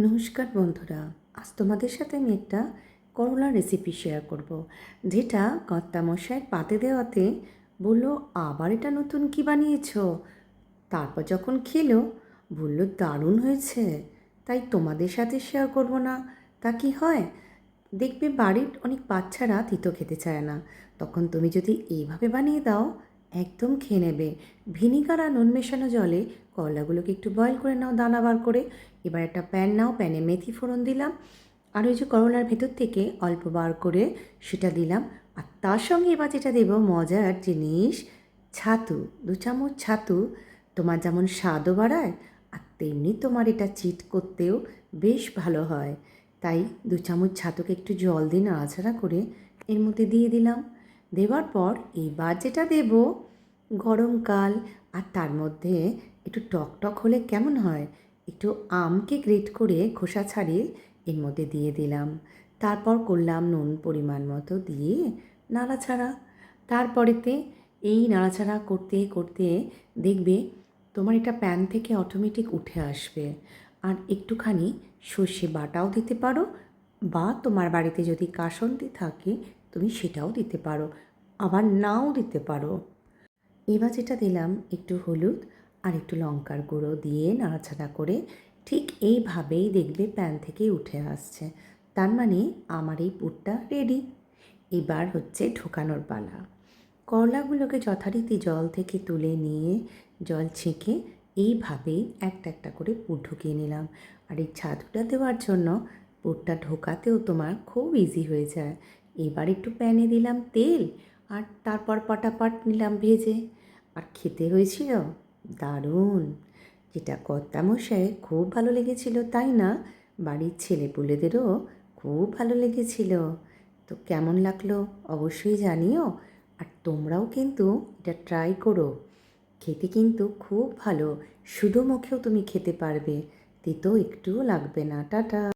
নমস্কার বন্ধুরা, আজ তোমাদের সাথে আমি একটা করলার রেসিপি শেয়ার করব, যেটা কর্তামশাই পাতে দেওয়াতে বললো, আবার এটা নতুন কি বানিয়েছো? তারপর যখন খেলো বললো দারুণ হয়েছে। তাই তোমাদের সাথে শেয়ার করব না তা কি হয়? দেখবে বাড়ির অনেক বাচ্চারা তিতো খেতে চায় না, তখন তুমি যদি এইভাবে বানিয়ে দাও একদম খেয়ে নেবে। ভিনিগার আর নুন মেশানো জলে করলাগুলোকে একটু বয়েল করে নাও দানা বার করে। এবার একটা প্যান নাও, প্যানে মেথি ফোড়ন দিলাম, আর ওই যে করলার ভেতর থেকে অল্প বার করে সেটা দিলাম। আর তার সঙ্গে এবার যেটা দেবো মজার জিনিস, ছাতু, 2 চামচ ছাতু। তোমার যেমন স্বাদও বাড়ায় আর তেমনি তোমার এটা চিট করতেও বেশ ভালো হয়। তাই 2 চামচ ছাতুকে একটু জল দিয়ে নাড়াচাড়া করে এর মধ্যে দিয়ে দিলাম। দেওয়ার পর এবার যেটা দেব, গরমকাল, আর তার মধ্যে একটু টক টক হলে কেমন হয়, একটু আমকে গ্রেট করে খোসা ছাড়িয়ে এর মধ্যে দিয়ে দিলাম। তারপর করলাম নুন পরিমাণ মতো দিয়ে নাড়াচাড়া। তারপরেতে এই নাড়াচাড়া করতে করতে দেখবে তোমার এটা প্যান থেকে অটোমেটিক উঠে আসবে। আর একটুখানি সর্ষে বাটাও দিতে পারো, বা তোমার বাড়িতে যদি কাসুন্দি থাকে তুমি সেটাও দিতে পারো, আবার নাও দিতে পারো। এবার যেটা দিলাম একটু হলুদ আর একটু লঙ্কার গুঁড়ো দিয়ে নাড়াচাড়া করে ঠিক এইভাবেই দেখবে প্যান থেকে উঠে আসছে। তার মানে আমার এই পুরটা রেডি। এবার হচ্ছে ঢোকানোর পালা। করলাগুলোকে যথারীতি জল থেকে তুলে নিয়ে জল ছেঁকে এইভাবেই একটা একটা করে পুর ঢুকিয়ে নিলাম। আর এই ছাতুটা দেওয়ার জন্য পুরটা ঢোকাতেও তোমার খুব ইজি হয়ে যায়। এবার একটু প্যানে দিলাম তেল, আর তারপর পটাপট নিলাম ভেজে। আর খেতে হয়েছিল দারুণ, যেটা কর্তামশাইয়ের খুব ভালো লেগেছিল, তাই না বাড়ির ছেলেপুলেদেরও খুব ভালো লেগেছিল। তো কেমন লাগলো অবশ্যই জানিও। আর তোমরাও কিন্তু এটা ট্রাই করো, খেতে কিন্তু খুব ভালো। শুধু মুখেও তুমি খেতে পারবে, তেতো একটুও লাগবে না। টাটা।